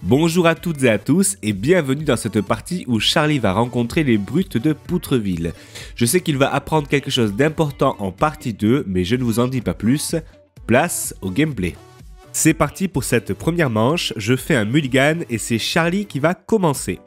Bonjour à toutes et à tous et bienvenue dans cette partie où Charlie va rencontrer les brutes de Poutreville. Je sais qu'il va apprendre quelque chose d'important en partie 2, mais je ne vous en dis pas plus. Place au gameplay. C'est parti pour cette première manche, je fais un mulligan et c'est Charlie qui va commencer.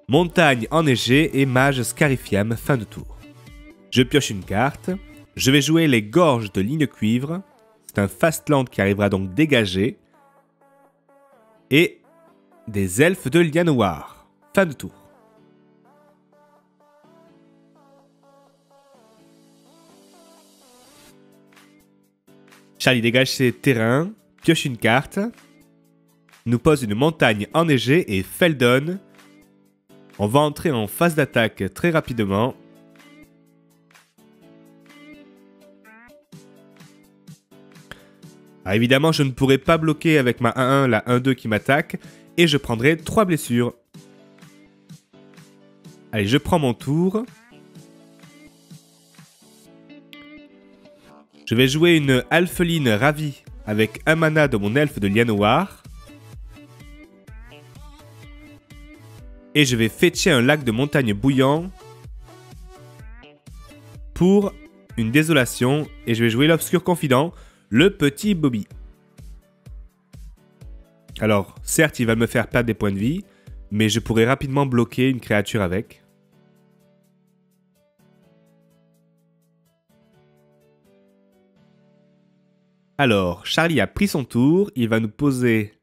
Montagne enneigée et mage scarifiam fin de tour. Je pioche une carte, je vais jouer les gorges de ligne cuivre, c'est un fastland qui arrivera donc dégagé. Et des elfes de Llanowar. Fin de tour. Charlie dégage ses terrains, pioche une carte, nous pose une montagne enneigée et Feldon. On va entrer en phase d'attaque très rapidement. Ah, évidemment, je ne pourrai pas bloquer avec ma 1-1 la 1-2 qui m'attaque et je prendrai 3 blessures. Allez, je prends mon tour. Je vais jouer une Alpheline ravie avec un mana de mon elfe de Llanowar. Et je vais fetcher un lac de montagne bouillant pour une désolation. Et je vais jouer l'obscur confident. Le petit Bobby. Alors, certes, il va me faire perdre des points de vie, mais je pourrais rapidement bloquer une créature avec. Alors, Charlie a pris son tour. Il va nous poser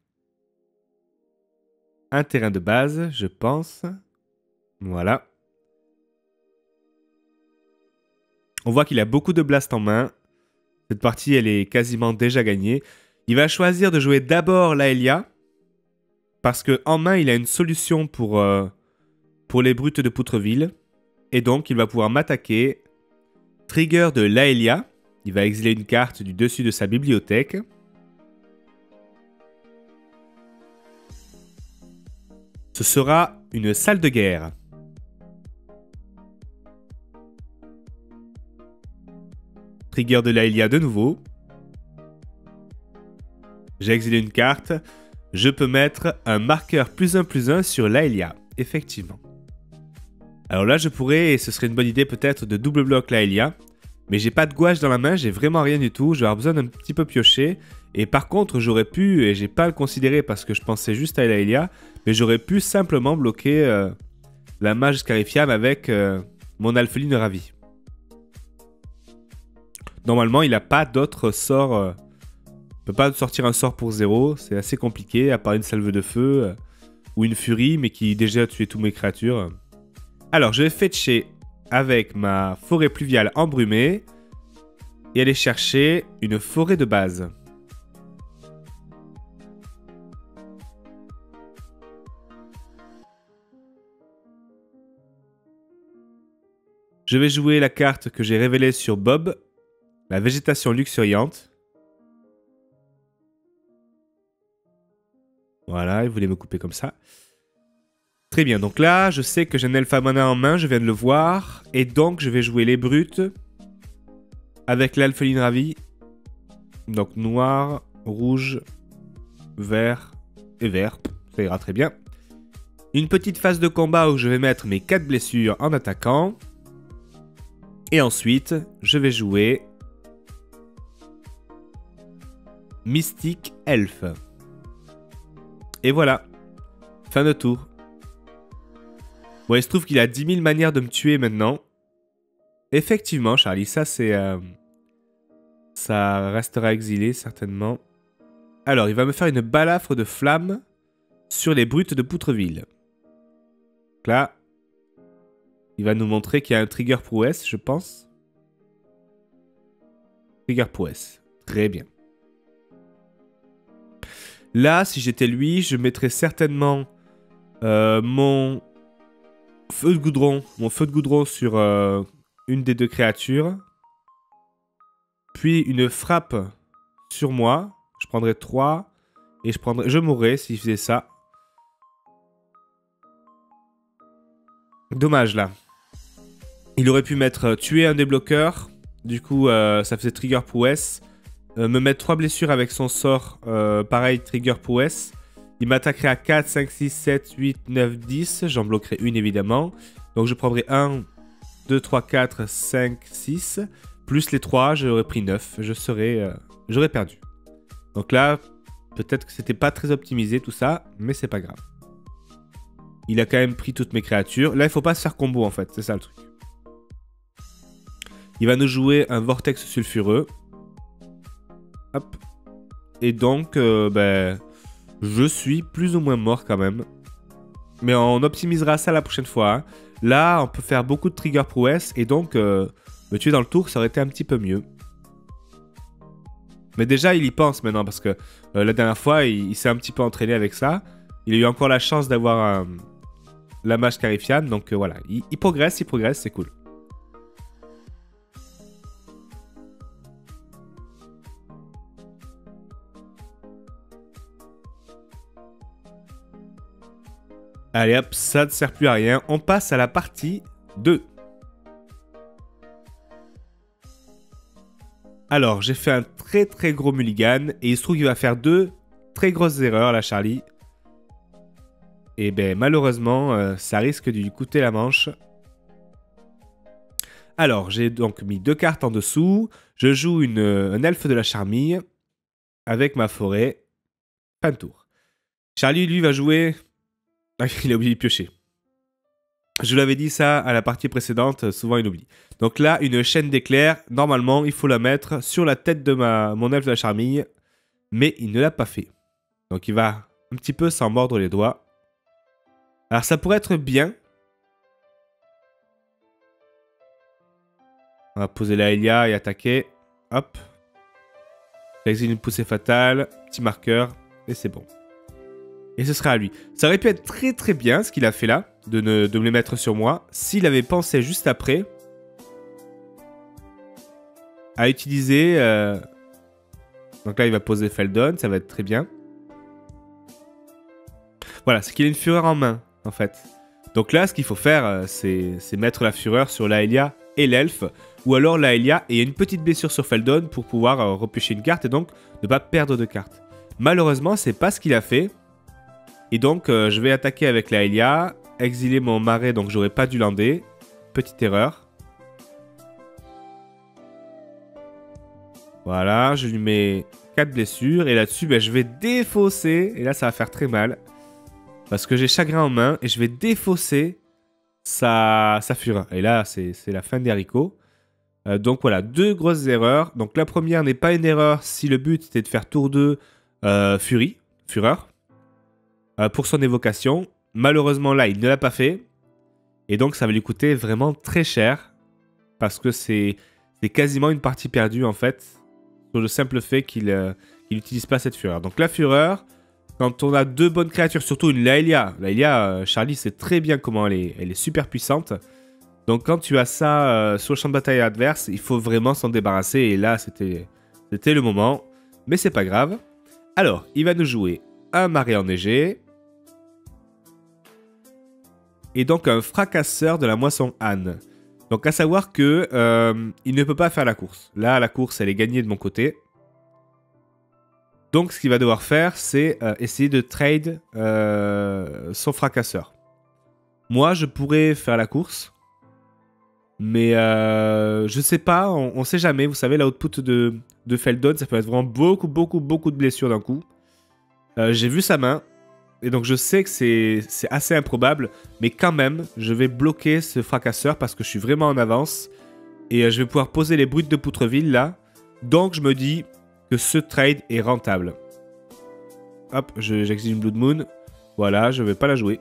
un terrain de base, je pense. Voilà. On voit qu'il a beaucoup de blast en main. Cette partie, elle est quasiment déjà gagnée. Il va choisir de jouer d'abord Laelia. Parce qu'en main, il a une solution pour les brutes de Poutreville. Et donc, il va pouvoir m'attaquer. Trigger de Laelia. Il va exiler une carte du dessus de sa bibliothèque. Ce sera une salle de guerre. Trigger de Laelia de nouveau. J'ai exilé une carte. Je peux mettre un marqueur +1/+1 sur Laelia. Effectivement. Alors là, je pourrais, et ce serait une bonne idée peut-être, de double bloc Laelia. Mais j'ai pas de gouache dans la main, j'ai vraiment rien du tout. Je vais avoir besoin d'un petit peu piocher. Et par contre, j'aurais pu, et j'ai pas à le considérer parce que je pensais juste à Laelia, mais j'aurais pu simplement bloquer la mage scarifiam avec mon Alpheline ravie. Normalement, il n'a pas d'autres sorts. Il ne peut pas sortir un sort pour 0. C'est assez compliqué, à part une salve de feu ou une furie, mais qui déjà a tué toutes mes créatures. Alors, je vais fetcher avec ma forêt pluviale embrumée et aller chercher une forêt de base. Je vais jouer la carte que j'ai révélée sur Bob. La végétation luxuriante. Voilà, il voulait me couper comme ça. Très bien, donc là, je sais que j'ai un Elfa Mana en main, je viens de le voir. Et donc, je vais jouer les brutes avec l'Alpheline ravie. Donc, noir, rouge, vert et vert. Ça ira très bien. Une petite phase de combat où je vais mettre mes 4 blessures en attaquant. Et ensuite, je vais jouer Mystique Elfe. Et voilà. Fin de tour. Bon, il se trouve qu'il a 10 000 manières de me tuer maintenant. Effectivement, Charlie, ça c'est... ça restera exilé, certainement. Alors, il va me faire une balafre de flamme sur les brutes de Poutreville. Donc là, il va nous montrer qu'il y a un trigger prouesse, je pense. Trigger prouesse. Très bien. Là, si j'étais lui, je mettrais certainement mon feu de goudron sur une des deux créatures. Puis une frappe sur moi. Je prendrais 3. Et je mourrais s'il faisait ça. Dommage là. Il aurait pu mettre tuer un des bloqueurs. Du coup, ça faisait trigger prouesse. Me mettre 3 blessures avec son sort, pareil, trigger prouesse. Il m'attaquerait à 4, 5, 6, 7, 8, 9, 10. J'en bloquerai une évidemment. Donc je prendrai 1, 2, 3, 4, 5, 6. Plus les 3, j'aurais pris 9. J'aurais perdu. Donc là, peut-être que c'était pas très optimisé tout ça, mais c'est pas grave. Il a quand même pris toutes mes créatures. Là, il faut pas se faire combo en fait, c'est ça le truc. Il va nous jouer un vortex sulfureux. Hop. Et donc, je suis plus ou moins mort quand même. Mais on optimisera ça la prochaine fois. Hein. Là, on peut faire beaucoup de trigger prouesse. Et donc, me tuer dans le tour, ça aurait été un petit peu mieux. Mais déjà, il y pense maintenant. Parce que la dernière fois, il s'est un petit peu entraîné avec ça. Il a eu encore la chance d'avoir la mage Carifiane. Donc voilà, il progresse, c'est cool. Allez hop, ça ne sert plus à rien. On passe à la partie 2. Alors, j'ai fait un très très gros mulligan. Et il se trouve qu'il va faire 2 très grosses erreurs, là, Charlie. Et ben malheureusement, ça risque de lui coûter la manche. Alors, j'ai donc mis 2 cartes en dessous. Je joue un elfe de la charmille avec ma forêt. Fin de tour. Charlie, lui, va jouer... Ah, il a oublié de piocher. Je l'avais dit ça à la partie précédente, souvent il oublie. Donc là, une chaîne d'éclairs, normalement, il faut la mettre sur la tête de mon elfe de la charmille. Mais il ne l'a pas fait. Donc il va un petit peu s'en mordre les doigts. Alors ça pourrait être bien. On va poser la Elia et attaquer. Hop. J'exile une poussée fatale. Petit marqueur. Et c'est bon. Et ce sera à lui. Ça aurait pu être très très bien ce qu'il a fait là. De me les mettre sur moi. S'il avait pensé juste après. À utiliser... Donc là il va poser Feldon. Ça va être très bien. Voilà, c'est qu'il a une fureur en main. En fait. Donc là, ce qu'il faut faire, c'est mettre la fureur sur l'Aelia et l'elfe. Ou alors l'Aelia et une petite blessure sur Feldon pour pouvoir repêcher une carte et donc ne pas perdre de carte. Malheureusement, c'est pas ce qu'il a fait. Et donc, je vais attaquer avec l'Aelia, exiler mon marais, donc j'aurais pas dû lander. Petite erreur. Voilà, je lui mets 4 blessures. Et là-dessus, je vais défausser. Et là, ça va faire très mal. Parce que j'ai chagrin en main et je vais défausser sa fureur. Et là, c'est la fin des haricots. Donc voilà, 2 grosses erreurs. Donc la première n'est pas une erreur si le but c'était de faire tour 2 fureur. Pour son évocation. Malheureusement là, il ne l'a pas fait. Et donc ça va lui coûter vraiment très cher. Parce que c'est quasiment une partie perdue en fait. Sur le simple fait qu'il n'utilise pas cette fureur. Donc la fureur... Quand on a 2 bonnes créatures, surtout une Laelia. Laelia, Charlie sait très bien comment elle est super puissante. Donc quand tu as ça sur le champ de bataille adverse, il faut vraiment s'en débarrasser. Et là, c'était le moment. Mais c'est pas grave. Alors, il va nous jouer un marais enneigé. Et donc un fracasseur de la moisson Anne. Donc à savoir que il ne peut pas faire la course. Là, la course, elle est gagnée de mon côté. Donc, ce qu'il va devoir faire, c'est essayer de trade son fracasseur. Moi, je pourrais faire la course. Mais je sais pas, on sait jamais. Vous savez, l'output de Feldon, ça peut être vraiment beaucoup de blessures d'un coup. J'ai vu sa main. Et donc, je sais que c'est assez improbable. Mais quand même, je vais bloquer ce fracasseur parce que je suis vraiment en avance. Et je vais pouvoir poser les brutes de Poutreville, là. Donc, je me dis... que ce trade est rentable. Hop, j'exile une Blood Moon. Voilà, je vais pas la jouer.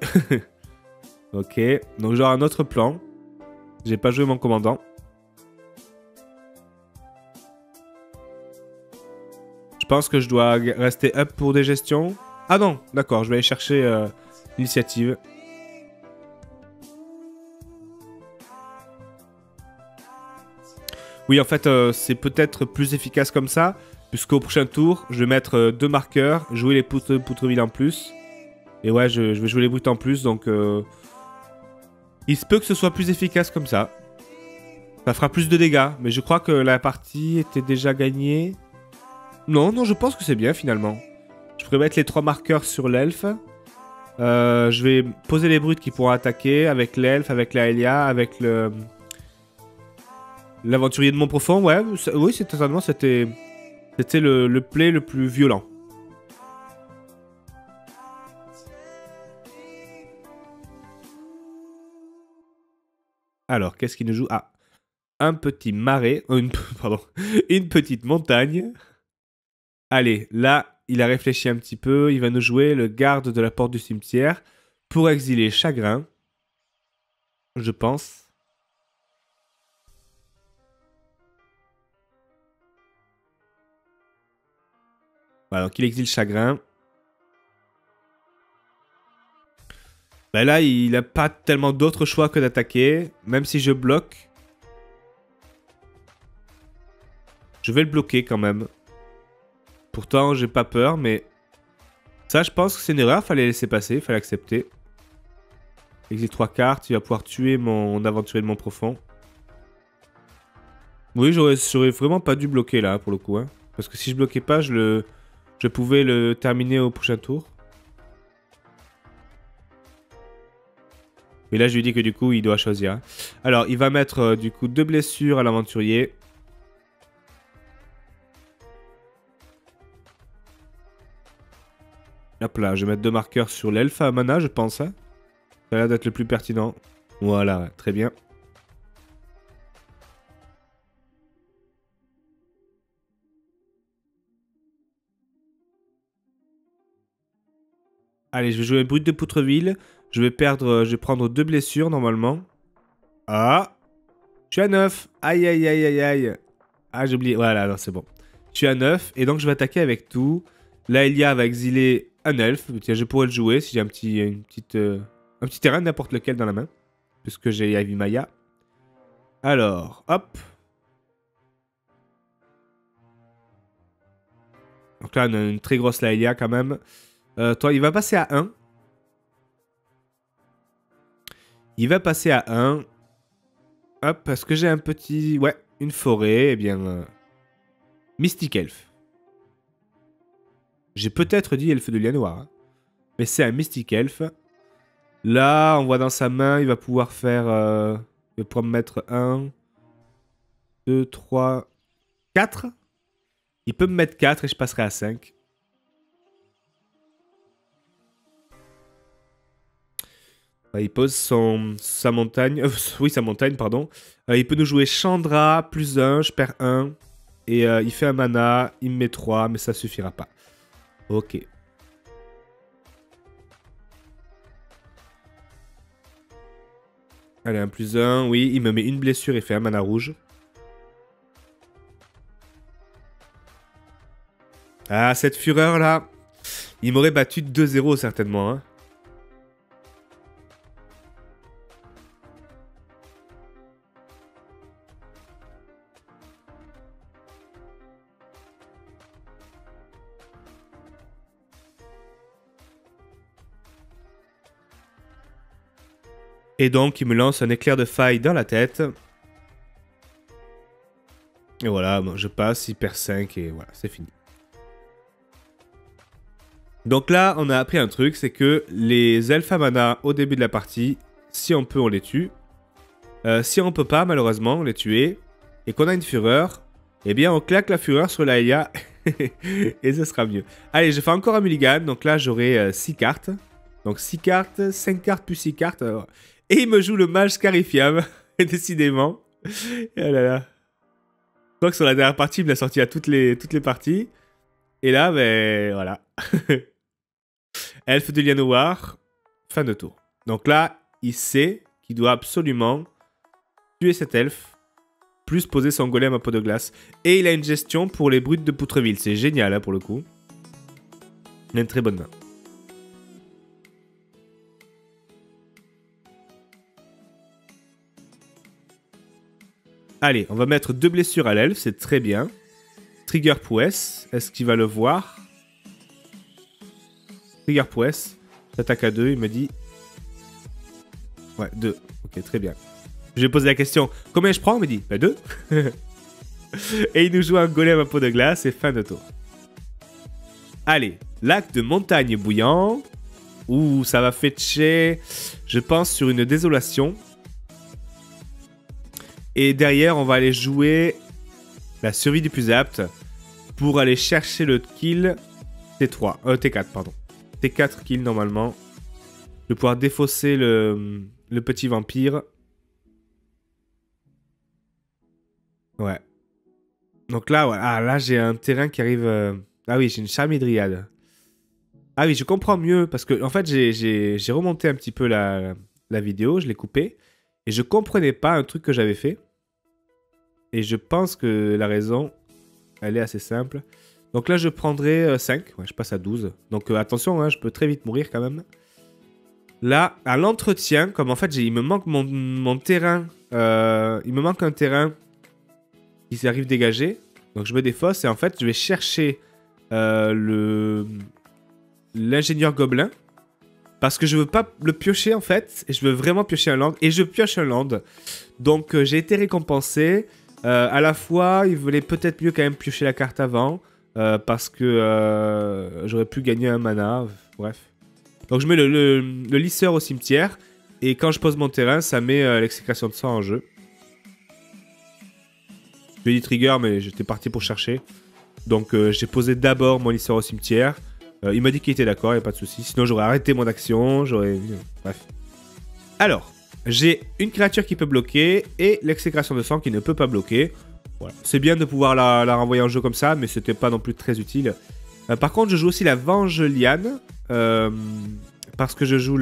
Ok, donc j'aurai un autre plan. J'ai pas joué mon commandant. Je pense que je dois rester up pour des gestions. Ah non, d'accord, je vais aller chercher l'initiative. Oui, en fait, c'est peut-être plus efficace comme ça. Puisqu'au prochain tour, je vais mettre 2 marqueurs, jouer les Poutreville en plus. Et ouais, je vais jouer les brutes en plus, donc... il se peut que ce soit plus efficace comme ça. Ça fera plus de dégâts, mais je crois que la partie était déjà gagnée. Non, je pense que c'est bien finalement. Je vais mettre les 3 marqueurs sur l'elfe. Je vais poser les brutes qui pourront attaquer avec l'elfe, avec la Elia, avec le... L'aventurier de Montprofond, ouais. Oui, totalement, c'était le play le plus violent. Alors, qu'est-ce qu'il nous joue? Ah, un petit marais. Pardon. Une petite montagne. Allez, là, il a réfléchi un petit peu. Il va nous jouer le garde de la porte du cimetière pour exiler Chagrin. Je pense. Voilà, donc il exile Chagrin. Ben là, il n'a pas tellement d'autres choix que d'attaquer. Même si je bloque. Je vais le bloquer quand même. Pourtant, j'ai pas peur, mais... Ça, je pense que c'est une erreur. Fallait laisser passer, fallait accepter. Exile 3 cartes. Il va pouvoir tuer mon aventurier de Montprofond. Oui, j'aurais vraiment pas dû bloquer là, pour le coup. Hein. Parce que si je bloquais pas, je pouvais le terminer au prochain tour. Mais là, je lui dis que du coup, il doit choisir. Alors, il va mettre du coup 2 blessures à l'aventurier. Hop là, je vais mettre 2 marqueurs sur l'elfe à mana, je pense. Hein. Ça a l'air d'être le plus pertinent. Voilà, très bien. Allez, je vais jouer brute de Poutreville. Je vais prendre 2 blessures normalement. Ah, je suis à 9. Aïe, aïe, aïe, aïe, aïe. Ah, j'ai oublié. Voilà, alors c'est bon. Je suis à 9 et donc je vais attaquer avec tout. Là, Elia va exiler un elfe. Tiens, je pourrais le jouer si j'ai un petit terrain, n'importe lequel dans la main. Puisque j'ai Ivy Maya. Alors, hop. Donc là, on a une très grosse Laelia quand même. Toi, il va passer à 1. Il va passer à 1. Hop, parce que j'ai un petit... Ouais, une forêt. Eh bien... Mystic Elf. J'ai peut-être dit Elfe de Lien Noir. Hein. Mais c'est un Mystic Elf. Là, on voit dans sa main, il va pouvoir faire... il va pouvoir me mettre 1, 2, 3, 4. Il peut me mettre 4 et je passerai à 5. Il pose sa montagne. Oui, sa montagne, pardon. Il peut nous jouer Chandra, plus 1, je perds 1. Et il fait un mana, il me met 3, mais ça suffira pas. Ok. Allez, un plus 1, oui, il me met une blessure et fait un mana rouge. Ah, cette fureur là, il m'aurait battu 2-0 certainement. Hein. Et donc, il me lance un éclair de faille dans la tête. Et voilà, bon, je passe, il perd 5 et voilà, c'est fini. Donc là, on a appris un truc, c'est que les elfes à mana au début de la partie, si on peut, on les tue. Si on peut pas, malheureusement, les tuer, et qu'on a une fureur, eh bien, on claque la fureur sur l'Aelia, et ça sera mieux. Allez, je fais encore un mulligan, donc là, j'aurai 6 cartes. Donc 6 cartes, 5 cartes plus 6 cartes. Et il me joue le mage scarifiable, décidément. Oh là là. Je crois que sur la dernière partie, il me l'a sorti à toutes les parties. Et là, ben voilà. Elfe de Lien Noir, fin de tour. Donc là, il sait qu'il doit absolument tuer cet elfe, plus poser son golem à peau de glace. Et il a une gestion pour les brutes de Poutreville. C'est génial, hein, pour le coup. Il a une très bonne main. Allez, on va mettre 2 blessures à l'elfe, c'est très bien. Trigger Prowess, est-ce qu'il va le voir? Trigger Prowess, s'attaque à 2, il me dit... Ouais, 2. Ok, très bien. Je lui ai posé la question, combien je prends? Il me dit, bah 2. Et il nous joue un golem à peau de glace et fin de tour. Allez, Lac de montagne bouillant. Ouh, ça va fetcher, je pense, sur une désolation. Et derrière, on va aller jouer la survie du plus apte pour aller chercher le kill T3, T4, pardon. T4 kill normalement. Je vais pouvoir défausser le petit vampire. Ouais. Donc là, ouais. Ah, là j'ai un terrain qui arrive... Ah oui, j'ai une charmidriade. Ah oui, je comprends mieux, parce que en fait, j'ai remonté un petit peu la vidéo, je l'ai coupée, et je comprenais pas un truc que j'avais fait. Et je pense que la raison, elle est assez simple. Donc là, je prendrai 5, ouais, je passe à 12. Donc attention, hein, je peux très vite mourir quand même. Là, à l'entretien, comme en fait, il me manque mon terrain, il me manque un terrain qui arrive dégagé. Donc je me défausse, et en fait, je vais chercher l'ingénieur gobelin. Parce que je veux pas le piocher en fait. Et je veux vraiment piocher un land. Et je pioche un land. Donc j'ai été récompensé. À la fois, il valait peut-être mieux quand même piocher la carte avant. Parce que j'aurais pu gagner un mana. Bref. Donc je mets le lisseur au cimetière. Et quand je pose mon terrain, ça met l'exécration de sang en jeu. J'ai dit trigger, mais j'étais parti pour chercher. Donc j'ai posé d'abord mon lisseur au cimetière. Il m'a dit qu'il était d'accord, il n'y a pas de souci. Sinon, j'aurais arrêté mon action, j'aurais... Bref. Alors, j'ai une créature qui peut bloquer et l'exécration de sang qui ne peut pas bloquer. Voilà. C'est bien de pouvoir la renvoyer en jeu comme ça, mais c'était pas non plus très utile. Par contre, je joue aussi la Vengeliane. Parce que je joue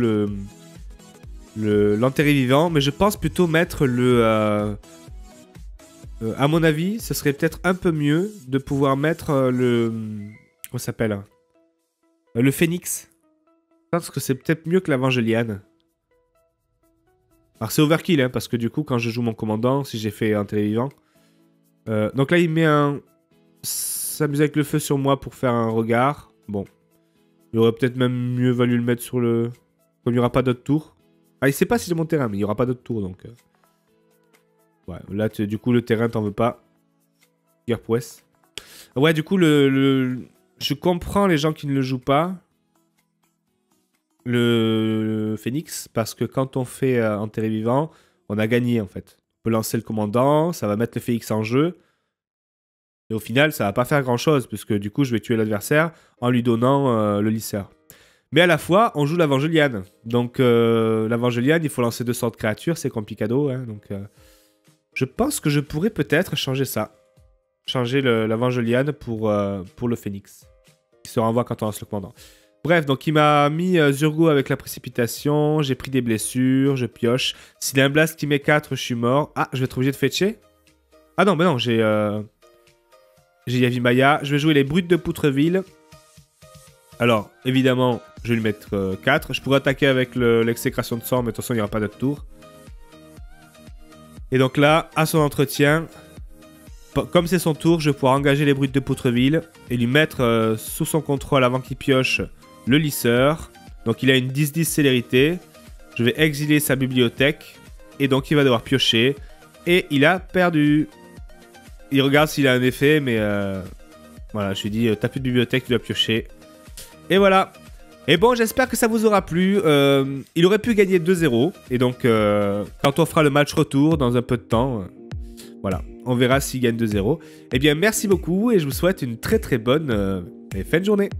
l'enterré vivant. Mais je pense plutôt mettre le... à mon avis, ce serait peut-être un peu mieux de pouvoir mettre le... Comment ça s'appelle ? Le phénix. Parce que c'est peut-être mieux que la Vengeliane. Alors c'est overkill, hein, parce que du coup, quand je joue mon commandant, si j'ai fait un télévivant... donc là, il met un... S'amuser avec le feu sur moi pour faire un regard. Bon. Il aurait peut-être même mieux valu le mettre sur le... Comme il n'y aura pas d'autres tours. Ah, il sait pas si j'ai mon terrain, mais il n'y aura pas d'autres tours, donc... Ouais, là, du coup, le terrain, t'en veux pas. Guerre prouesse. Ouais, du coup, je comprends les gens qui ne le jouent pas. Le Phoenix, parce que quand on fait enterré vivant, on a gagné en fait. On peut lancer le commandant, ça va mettre le Phoenix en jeu. Et au final, ça va pas faire grand chose, puisque du coup, je vais tuer l'adversaire en lui donnant le lisseur. Mais à la fois, on joue la Vengeliane. Donc, la Vengeliane, il faut lancer 200 de créatures, c'est complicado. Hein, donc, je pense que je pourrais peut-être changer ça. Changer la Vengeliane pour le Phoenix. Qui se renvoie quand on lance le commandant. Bref, donc il m'a mis Zurgo avec la précipitation. J'ai pris des blessures, je pioche. S'il a un blast qui met 4, je suis mort. Ah, je vais être obligé de fetcher. Ah non, mais non, j'ai Yavimaya. Je vais jouer les brutes de Poutreville. Alors, évidemment, je vais lui mettre 4. Je pourrais attaquer avec l'exécration de sang, mais de toute façon, il n'y aura pas d'autre tour. Et donc là, à son entretien... Comme c'est son tour, je vais pouvoir engager les brutes de Poutreville et lui mettre sous son contrôle avant qu'il pioche le lisseur. Donc il a une 10-10 célérité. Je vais exiler sa bibliothèque et donc il va devoir piocher. Et il a perdu. Il regarde s'il a un effet, mais voilà, je lui dis t'as plus de bibliothèque, tu dois piocher. Et voilà. Et bon, j'espère que ça vous aura plu. Il aurait pu gagner 2-0. Et donc, quand on fera le match retour dans un peu de temps... Voilà, on verra s'il gagne 2-0. Eh bien, merci beaucoup et je vous souhaite une très très bonne fin de journée.